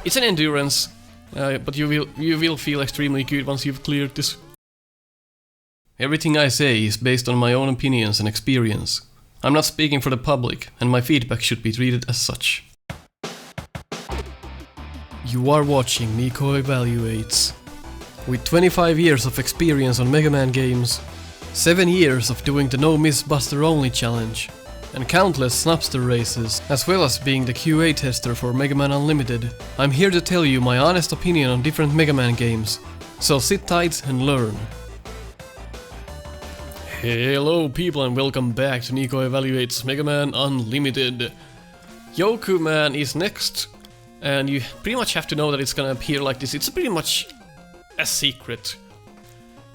It's an endurance, but you will feel extremely good once you've cleared this. Everything I say is based on my own opinions and experience. I'm not speaking for the public, and my feedback should be treated as such. You are watching Nico Evaluates. With 25 years of experience on Mega Man games, 7 years of doing the No Miss Buster Only challenge, and countless Snupster Races, as well as being the QA tester for Mega Man Unlimited, I'm here to tell you my honest opinion on different Mega Man games, so sit tight and learn. Hello people and welcome back to Nico Evaluates Mega Man Unlimited. Yoku Man is next, and you pretty much have to know that it's gonna appear like this. It's pretty much a secret.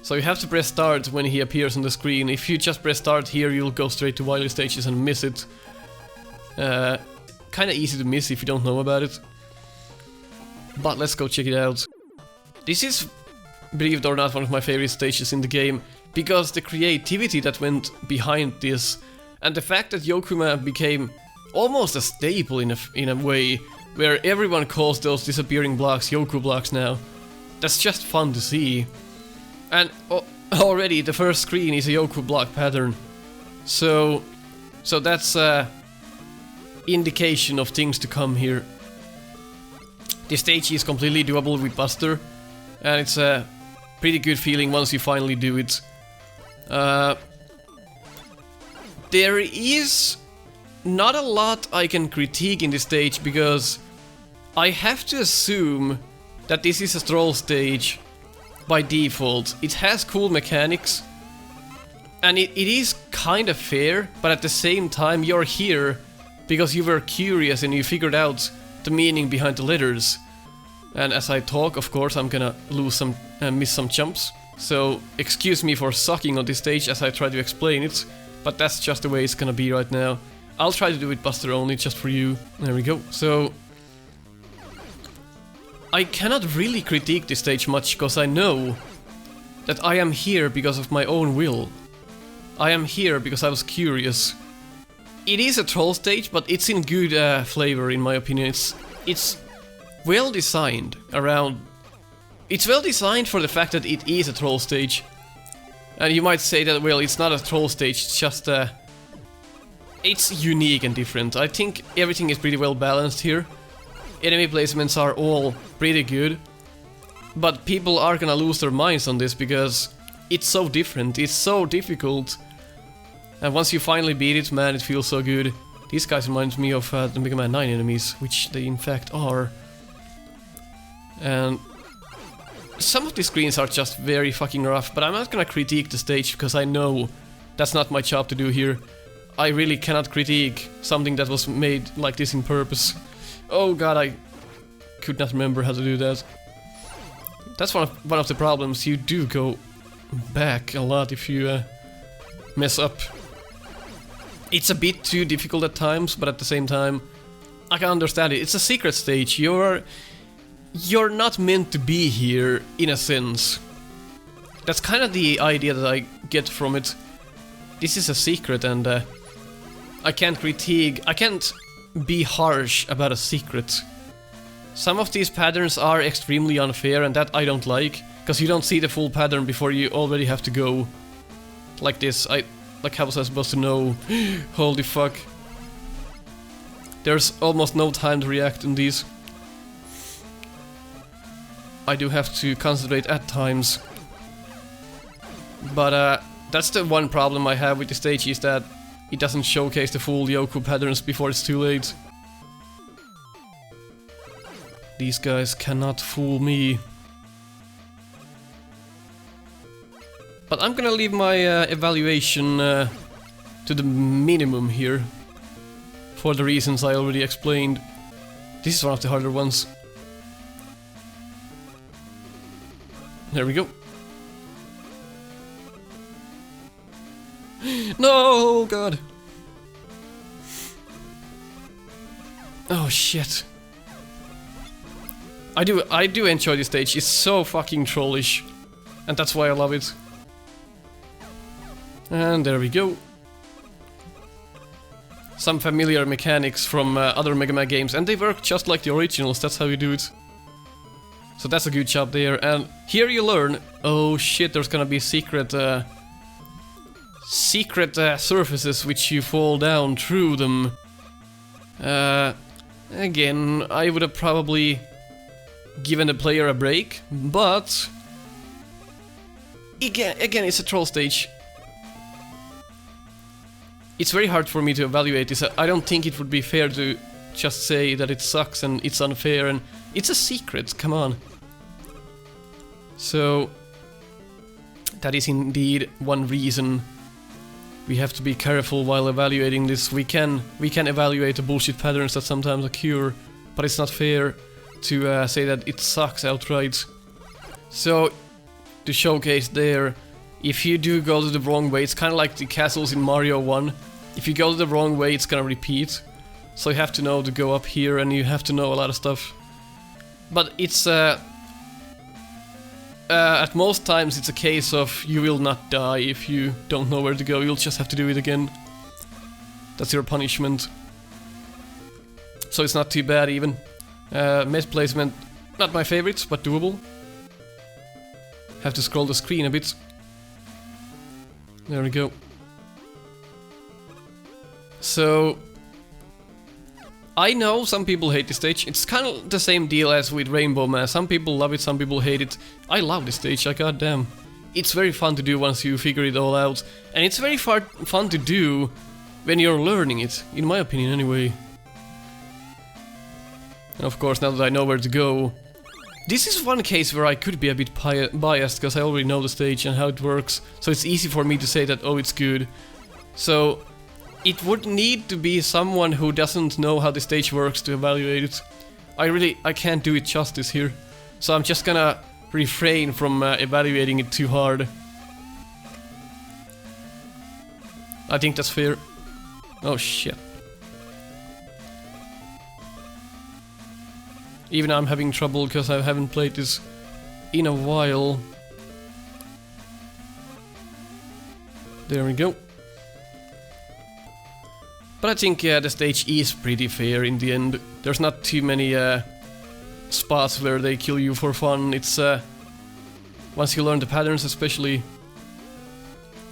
So you have to press start when he appears on the screen. If you just press start here, you'll go straight to Wily Stages and miss it. Kinda easy to miss if you don't know about it. But let's go check it out. This is, believe it or not, one of my favorite stages in the game, because the creativity that went behind this, and the fact that Yoku Man became almost a staple in a way, where everyone calls those disappearing blocks Yoku blocks now. That's just fun to see. And already the first screen is a Yoku block pattern. So that's a indication of things to come here. This stage is completely doable with Buster, and it's a pretty good feeling once you finally do it. There is not a lot I can critique in this stage, because I have to assume that this is a troll stage by default. It has cool mechanics, and it is kind of fair, but at the same time you're here because you were curious and you figured out the meaning behind the letters. And as I talk, of course, I'm gonna miss some jumps. So excuse me for sucking on this stage as I try to explain it, but that's just the way it's gonna be right now. I'll try to do it Buster only, just for you. There we go. So I cannot really critique this stage much, because I know that I am here because of my own will. I am here because I was curious. It is a troll stage, but it's in good flavor in my opinion. It's well designed around... It's well designed for the fact that it is a troll stage. And you might say that, well, it's not a troll stage, it's just it's unique and different. I think everything is pretty well balanced here. Enemy placements are all pretty good. But people are gonna lose their minds on this because it's so different, it's so difficult. And once you finally beat it, man, it feels so good. These guys remind me of the Mega Man 9 enemies, which they in fact are. And some of these screens are just very fucking rough, but I'm not gonna critique the stage because I know that's not my job to do here. I really cannot critique something that was made like this in purpose. Oh god, I could not remember how to do that. That's one of the problems. You do go back a lot if you mess up. It's a bit too difficult at times, but at the same time, I can understand it. It's a secret stage. You're not meant to be here, in a sense. That's kind of the idea that I get from it. This is a secret, and I can't critique, I can't be harsh about a secret. Some of these patterns are extremely unfair, and that I don't like, because you don't see the full pattern before you already have to go like this. Like, how was I supposed to know? Holy fuck. There's almost no time to react in these. I do have to concentrate at times. But that's the one problem I have with the stage, is that it doesn't showcase the full Yoku patterns before it's too late. These guys cannot fool me. But I'm gonna leave my evaluation to the minimum here, for the reasons I already explained. This is one of the harder ones. There we go. No, god. Oh shit. I do enjoy this stage. It's so fucking trollish, and that's why I love it. And there we go. some familiar mechanics from other Mega Man games, and they work just like the originals. That's how you do it. So that's a good job there. And here you learn, oh shit, there's gonna be secret surfaces which you fall down through them. Again, I would have probably given the player a break, but again, it's a troll stage. It's very hard for me to evaluate this. I don't think it would be fair to just say that it sucks and it's unfair, and it's a secret, come on. So that is indeed one reason we have to be careful while evaluating this. We can evaluate the bullshit patterns that sometimes occur, but it's not fair to say that it sucks outright. So to showcase there, if you do go to the wrong way, it's kind of like the castles in Mario 1. If you go the wrong way, it's gonna repeat. So you have to know to go up here, and you have to know a lot of stuff. But it's at most times it's a case of you will not die if you don't know where to go. You'll just have to do it again. That's your punishment. So it's not too bad even. Met placement, not my favorite, but doable. Have to scroll the screen a bit. There we go. So I know some people hate this stage. It's kind of the same deal as with Rainbow Man. Some people love it, some people hate it. I love this stage, like goddamn. It's very fun to do once you figure it all out. And it's very fun to do when you're learning it, in my opinion anyway. And of course, now that I know where to go, this is one case where I could be a bit biased, because I already know the stage and how it works. So it's easy for me to say that, oh, it's good. So it would need to be someone who doesn't know how the stage works to evaluate it. I can't do it justice here. So I'm just gonna refrain from evaluating it too hard. I think that's fair. Oh shit. Even I'm having trouble because I haven't played this in a while. There we go. But I think the stage is pretty fair in the end. There's not too many spots where they kill you for fun. It's once you learn the patterns especially,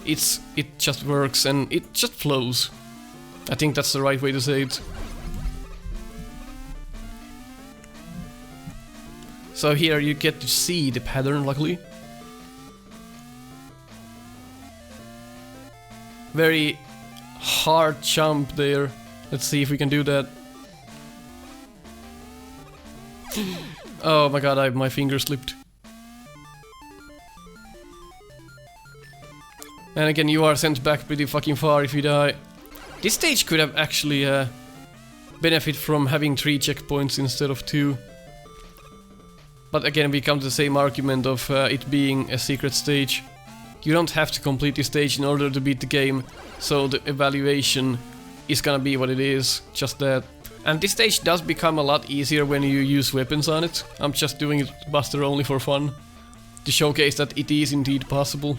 it just works and it just flows. I think that's the right way to say it. So here you get to see the pattern, luckily. Very hard jump there. Let's see if we can do that. Oh my god, my finger slipped. And again, you are sent back pretty fucking far if you die. This stage could have actually benefit from having 3 checkpoints instead of 2. But again, we come to the same argument of it being a secret stage. You don't have to complete this stage in order to beat the game, so the evaluation is gonna be what it is, just that. And this stage does become a lot easier when you use weapons on it. I'm just doing it Buster only for fun, to showcase that it is indeed possible.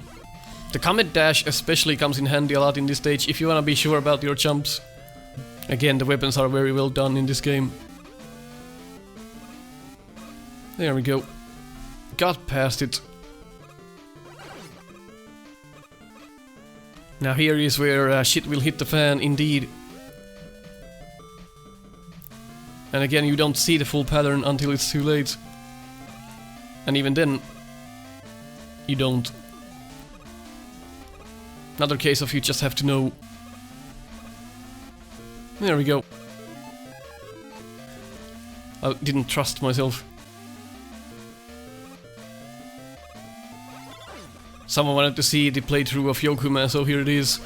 The Comet Dash especially comes in handy a lot in this stage if you wanna be sure about your jumps. Again, the weapons are very well done in this game. There we go. Got past it. Now here is where shit will hit the fan, indeed. And again, you don't see the full pattern until it's too late. And even then, you don't. Another case of you just have to know. There we go. I didn't trust myself. Someone wanted to see the playthrough of Yoku Man, so here it is,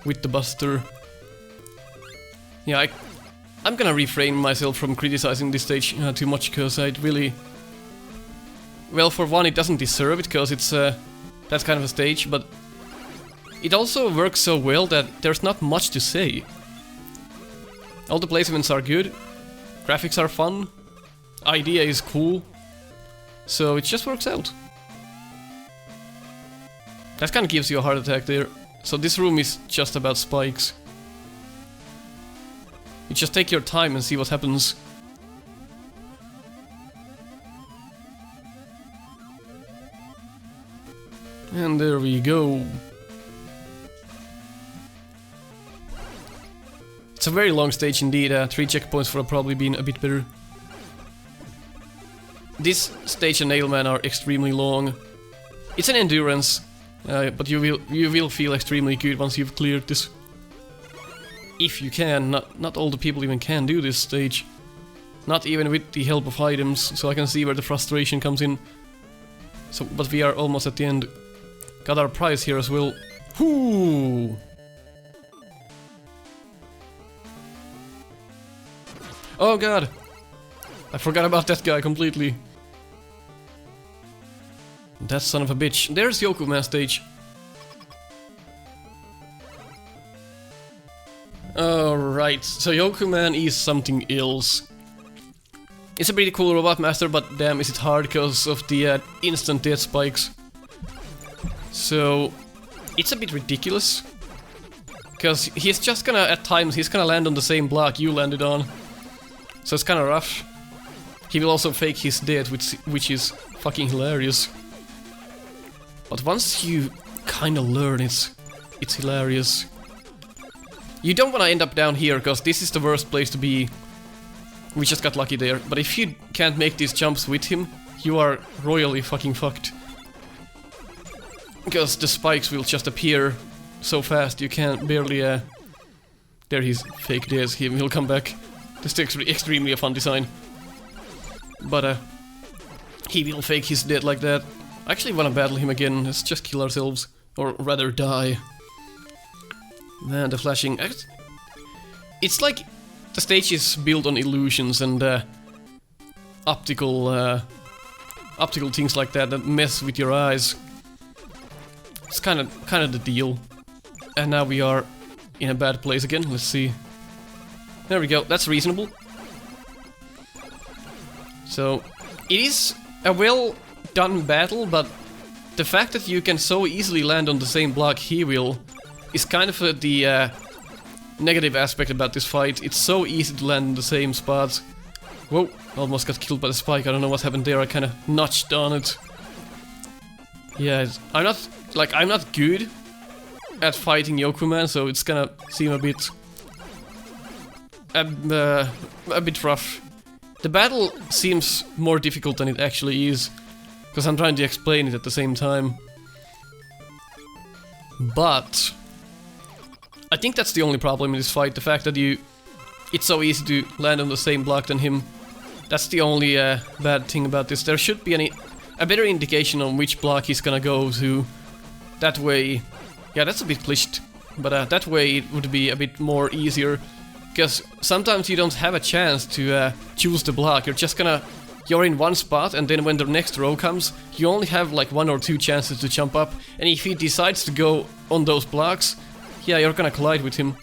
with the Buster. Yeah, I'm gonna refrain myself from criticizing this stage too much, because I'd really... Well, for one, it doesn't deserve it, because it's that kind of a stage, but it also works so well that there's not much to say. All the placements are good, graphics are fun, idea is cool, so it just works out. That kind of gives you a heart attack there. So this room is just about spikes. You just take your time and see what happens. And there we go. It's a very long stage indeed. 3 checkpoints would have probably been a bit better. This stage and Nailman are extremely long. It's an endurance, but you will feel extremely good once you've cleared this. If you can. Not all the people even can do this stage. Not even with the help of items, so I can see where the frustration comes in. So, but we are almost at the end. Got our prize here as well. Whoo! Oh god! I forgot about that guy completely. That son of a bitch. There's Yoku Man stage. Alright, so Yoku Man is something else. It's a pretty cool robot master, but damn is it hard because of the instant death spikes. So, it's a bit ridiculous. Because he's just gonna, at times, he's gonna land on the same block you landed on. So it's kinda rough. He will also fake his death, which is fucking hilarious. But once you kinda learn, it's hilarious. You don't wanna end up down here, because this is the worst place to be. We just got lucky there. But if you can't make these jumps with him, you are royally fucking fucked. Because the spikes will just appear so fast, you can't barely, There he's fake death, he'll come back. This is extremely a fun design. But, he will fake his death like that. I actually wanna battle him again, let's just kill ourselves. Or rather die. Man, the flashing... It's like the stage is built on illusions and optical things like that that mess with your eyes. It's kind of the deal. And now we are in a bad place again. Let's see. There we go. That's reasonable. So it is a well done battle, but the fact that you can so easily land on the same block he will is kind of the negative aspect about this fight. It's so easy to land in the same spots. Whoa, almost got killed by the spike. I don't know what happened there. I kind of notched on it. Yeah, I'm not good at fighting Yoku Man, so it's gonna seem a bit rough. The battle seems more difficult than it actually is, because I'm trying to explain it at the same time. But I think that's the only problem in this fight, the fact that it's so easy to land on the same block than him. That's the only bad thing about this. There should be a better indication on which block he's gonna go to. That way... Yeah, that's a bit glitched. But that way it would be a bit more easier. Because sometimes you don't have a chance to choose the block. You're in one spot, and then when the next row comes, you only have like 1 or 2 chances to jump up. And if he decides to go on those blocks, yeah, you're gonna collide with him.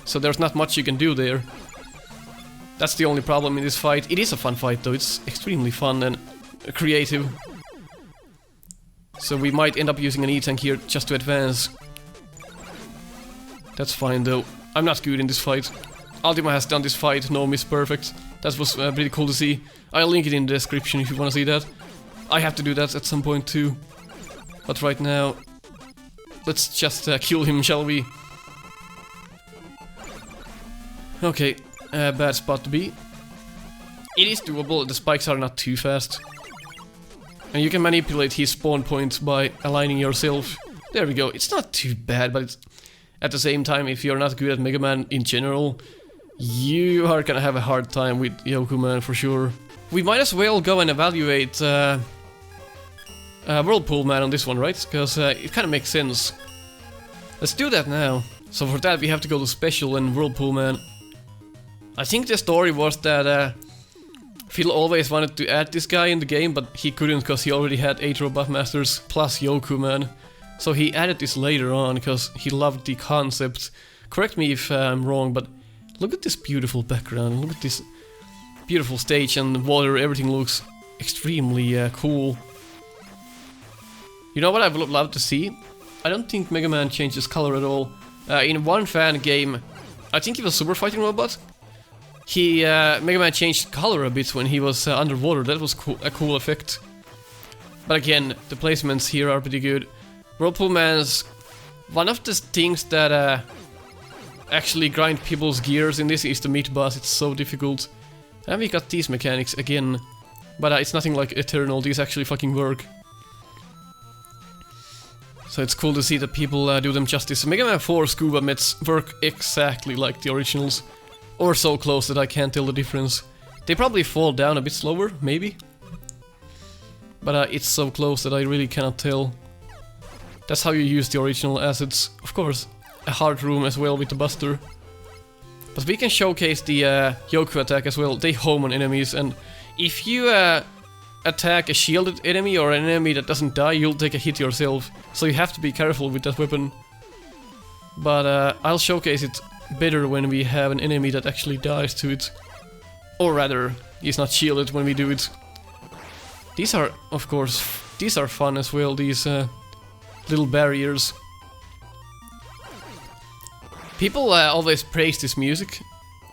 So there's not much you can do there. That's the only problem in this fight. It is a fun fight though, it's extremely fun and creative. So we might end up using an E-tank here just to advance. That's fine though. I'm not good in this fight. Ultima has done this fight, no miss perfect. That was pretty cool to see. I'll link it in the description if you wanna see that. I have to do that at some point too. But right now, let's just kill him, shall we? Okay, bad spot to be. It is doable, the spikes are not too fast. And you can manipulate his spawn points by aligning yourself. There we go, it's not too bad, but it's, at the same time, if you're not good at Mega Man in general, you are gonna have a hard time with Yoku Man for sure. We might as well go and evaluate Whirlpool Man on this one, right? Because it kind of makes sense. Let's do that now. So for that we have to go to Special and Whirlpool Man. I think the story was that Phil always wanted to add this guy in the game, but he couldn't because he already had 8 Robot Masters plus Yoku Man. So he added this later on because he loved the concept. Correct me if I'm wrong, but look at this beautiful background, look at this beautiful stage and water, everything looks extremely cool. You know what I would love to see? I don't think Mega Man changes color at all. In one fan game, I think it was Super Fighting Robot, Mega Man changed color a bit when he was underwater. That was a cool effect. But again, the placements here are pretty good. Whirlpool Man's one of the things that actually grind people's gears in this is the meat boss. It's so difficult. And we got these mechanics again. But it's nothing like Eternal. These actually fucking work. So it's cool to see that people do them justice. Mega Man 4 scuba mitts work exactly like the originals. Or so close that I can't tell the difference. They probably fall down a bit slower, maybe. But it's so close that I really cannot tell. That's how you use the original assets. Of course, a heart room as well with the Buster. But we can showcase the Yoku attack as well. They home on enemies, and if you attack a shielded enemy or an enemy that doesn't die, you'll take a hit yourself. So you have to be careful with that weapon. But I'll showcase it better when we have an enemy that actually dies to it. Or rather, he's not shielded when we do it. These are, of course, these are fun as well, these little barriers. People always praise this music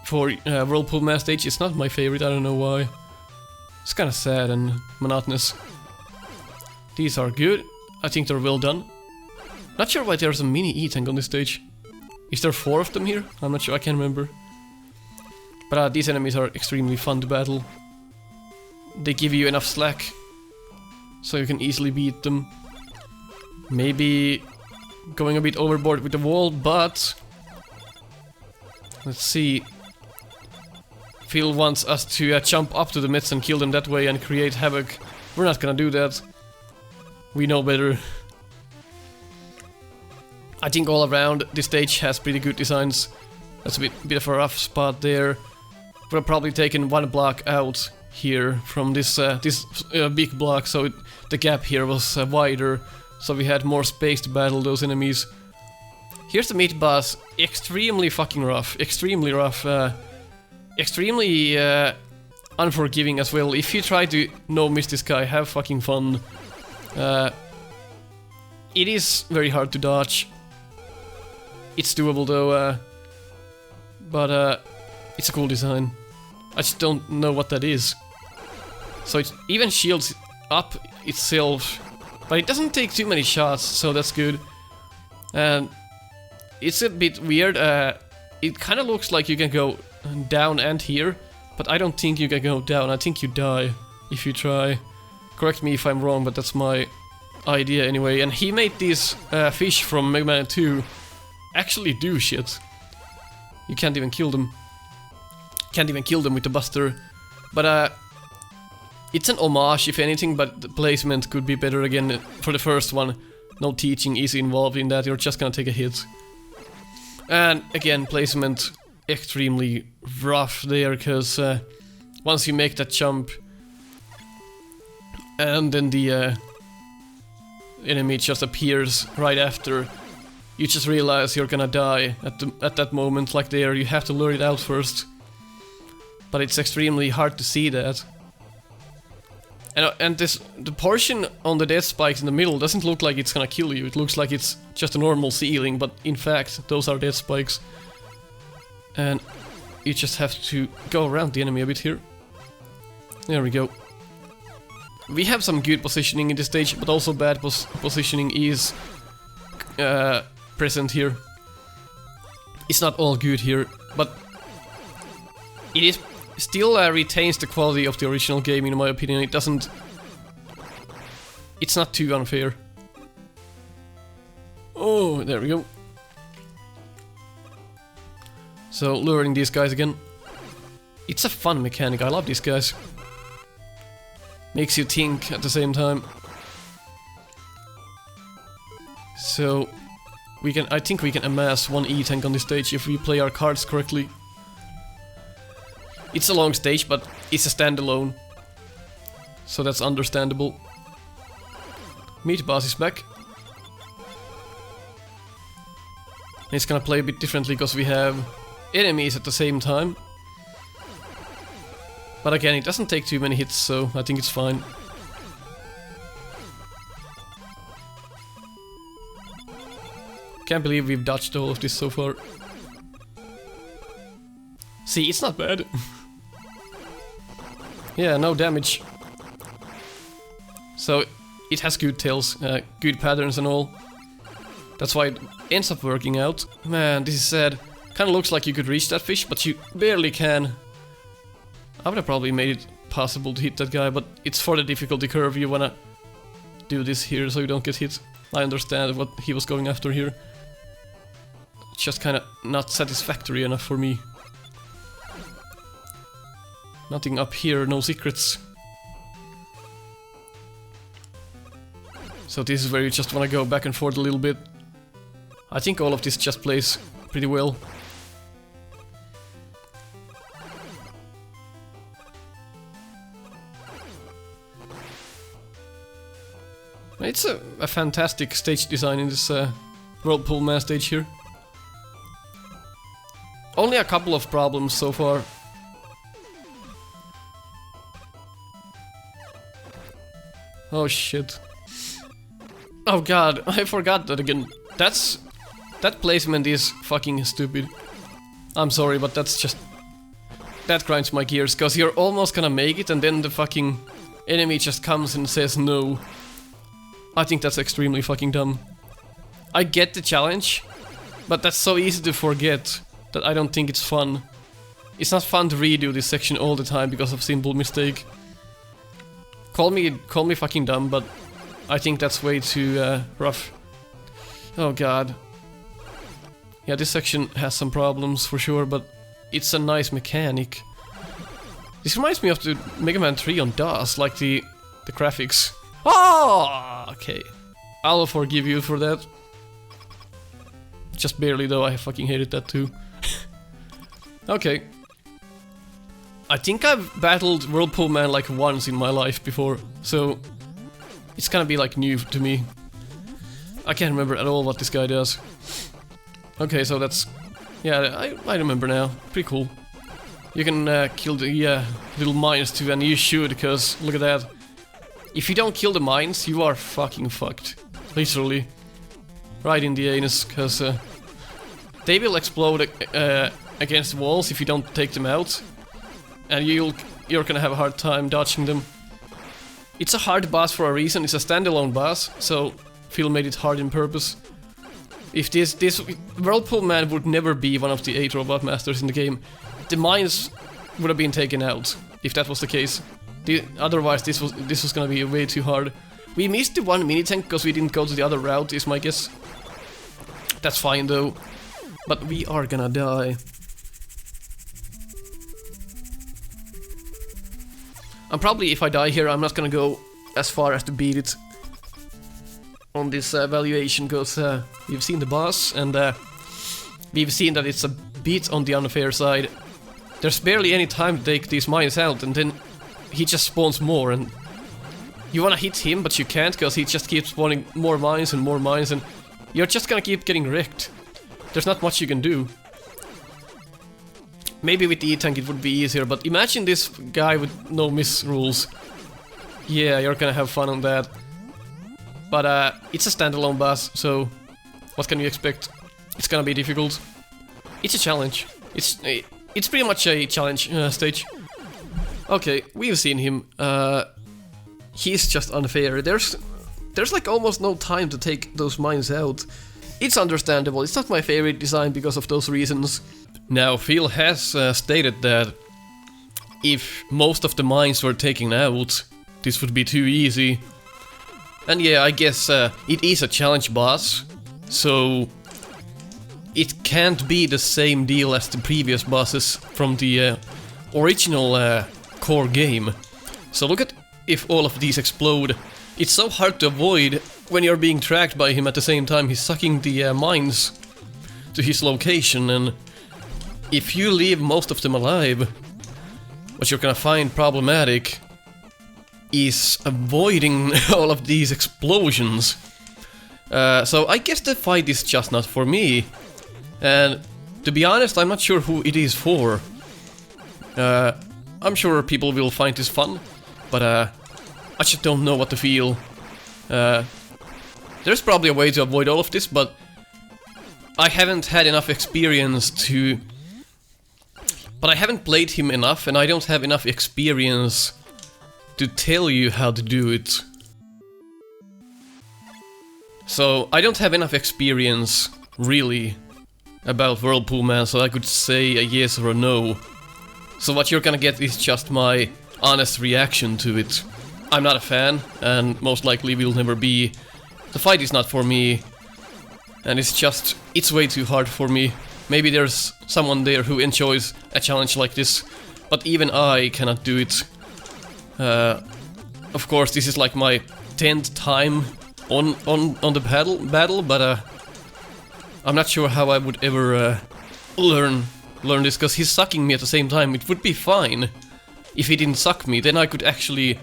for Whirlpool Man stage. It's not my favorite, I don't know why. It's kind of sad and monotonous. These are good. I think they're well done. Not sure why there's a mini E-tank on this stage. Is there 4 of them here? I'm not sure, I can't remember. But these enemies are extremely fun to battle. They give you enough slack, so you can easily beat them. Maybe going a bit overboard with the wall, but... let's see. Phil wants us to jump up to the mitts and kill them that way and create havoc. We're not gonna do that. We know better. I think all around this stage has pretty good designs. That's a bit of a rough spot there. We're probably taken one block out here from this big block, so the gap here was wider, so we had more space to battle those enemies. Here's the meat boss, extremely fucking rough, extremely rough, extremely unforgiving as well. If you try to no-miss this guy, have fucking fun. It is very hard to dodge. It's doable though, but it's a cool design. I just don't know what that is. So it even shields up itself, but it doesn't take too many shots, so that's good. And it's a bit weird. It kind of looks like you can go down and here, but I don't think you can go down. I think you die if you try. Correct me if I'm wrong, but that's my idea anyway. And he made these fish from Mega Man 2 actually do shit. You can't even kill them. Can't even kill them with the Buster. But it's an homage if anything, but the placement could be better again for the first one. No teaching is involved in that, you're just gonna take a hit. And again, placement extremely rough there, because once you make that jump and then the enemy just appears right after, you just realize you're gonna die at that moment. Like there, you have to lure it out first. But it's extremely hard to see that. And the portion on the death spikes in the middle doesn't look like it's gonna kill you. It looks like it's just a normal ceiling, but in fact, those are death spikes. And you just have to go around the enemy a bit here. There we go. We have some good positioning in this stage, but also bad positioning is present here. It's not all good here, but it is still retains the quality of the original game, in my opinion. It doesn't... it's not too unfair. Oh, there we go. So, luring these guys again. It's a fun mechanic, I love these guys. Makes you think at the same time. So, I think we can amass one E-tank on this stage if we play our cards correctly. It's a long stage, but it's a standalone, so that's understandable. Meat boss is back. It's gonna play a bit differently because we have enemies at the same time. But again, it doesn't take too many hits, so I think it's fine. Can't believe we've dodged all of this so far. See, it's not bad. Yeah, no damage. So, it has good tails, good patterns and all. That's why it ends up working out. Man, this is sad. Kinda looks like you could reach that fish, but you barely can. I would have probably made it possible to hit that guy, but it's for the difficulty curve. You wanna do this here so you don't get hit. I understand what he was going after here. It's just kinda not satisfactory enough for me. Nothing up here, no secrets. So this is where you just wanna go back and forth a little bit. I think all of this just plays pretty well. It's a fantastic stage design in this Whirlpool Man stage here. Only a couple of problems so far. Oh shit. Oh god, I forgot that again. That placement is fucking stupid. I'm sorry, but that's just... That grinds my gears, cause you're almost gonna make it and then the fucking enemy just comes and says no. I think that's extremely fucking dumb. I get the challenge, but that's so easy to forget that I don't think it's fun. It's not fun to redo this section all the time because of simple mistake. Call me fucking dumb, but I think that's way too rough. Oh god. Yeah, this section has some problems for sure, but it's a nice mechanic. This reminds me of the Mega Man 3 on DOS, like the graphics. Oh, okay. I'll forgive you for that. Just barely though, I fucking hated that too. Okay. I think I've battled Whirlpool Man like once in my life before, so it's gonna be like new to me. I can't remember at all what this guy does. Okay, so that's... Yeah, I remember now. Pretty cool. You can kill the little mines too, and you should, because look at that. If you don't kill the mines, you are fucking fucked. Literally. Right in the anus, because they will explode against walls if you don't take them out. And you're gonna have a hard time dodging them. It's a hard boss for a reason, it's a standalone boss, so Phil made it hard in purpose. If this Whirlpool Man would never be one of the 8 robot masters in the game, the mines would have been taken out, if that was the case. Otherwise this was gonna be way too hard. We missed the one mini tank because we didn't go to the other route, is my guess. That's fine though. But we are gonna die. And probably if I die here, I'm not gonna go as far as to beat it on this evaluation, because we've seen the boss and we've seen that it's a bit on the unfair side. There's barely any time to take these mines out, and then he just spawns more, and you wanna hit him, but you can't, because he just keeps spawning more mines, and you're just gonna keep getting wrecked. There's not much you can do. Maybe with the E-Tank it would be easier, but imagine this guy with no miss rules. Yeah, you're gonna have fun on that. But it's a standalone boss, so what can you expect? It's gonna be difficult. It's a challenge. It's pretty much a challenge stage. Okay, we've seen him. He's just unfair. There's like almost no time to take those mines out. It's understandable. It's not my favorite design because of those reasons. Now, Phil has stated that if most of the mines were taken out, this would be too easy. And yeah, I guess it is a challenge boss, so it can't be the same deal as the previous bosses from the original core game. So look at if all of these explode. It's so hard to avoid when you're being tracked by him at the same time he's sucking the mines to his location, and if you leave most of them alive, what you're gonna find problematic is avoiding all of these explosions. So I guess the fight is just not for me. And to be honest, I'm not sure who it is for. I'm sure people will find this fun, but I just don't know what to feel. There's probably a way to avoid all of this, but I haven't had enough experience to But I haven't played him enough, and I don't have enough experience to tell you how to do it. So, I don't have enough experience, really, about Whirlpool Man, so I could say a yes or a no. So what you're gonna get is just my honest reaction to it. I'm not a fan, and most likely will never be. The fight is not for me, and it's way too hard for me. Maybe there's someone there who enjoys a challenge like this, but even I cannot do it. Of course, this is like my 10th time on the battle, but I'm not sure how I would ever learn this, because he's sucking me at the same time. It would be fine if he didn't suck me, then I could actually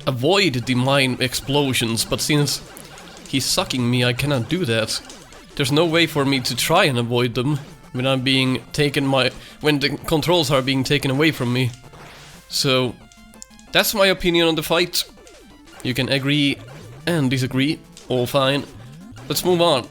avoid the mine explosions, but since he's sucking me, I cannot do that. There's no way for me to try and avoid them when I'm being taken when the controls are being taken away from me. So that's my opinion on the fight. You can agree and disagree, all fine. Let's move on.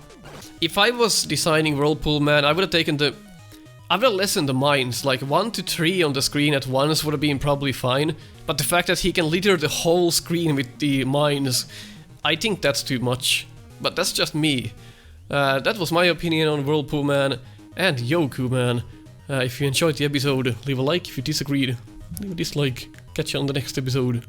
If I was designing Whirlpool Man, I would have lessened the mines, like 1 to 3 on the screen at once would have been probably fine, but the fact that he can litter the whole screen with the mines, I think that's too much. But that's just me. That was my opinion on Whirlpool Man and Yoku Man. If you enjoyed the episode, leave a like. If you disagreed, leave a dislike. Catch you on the next episode.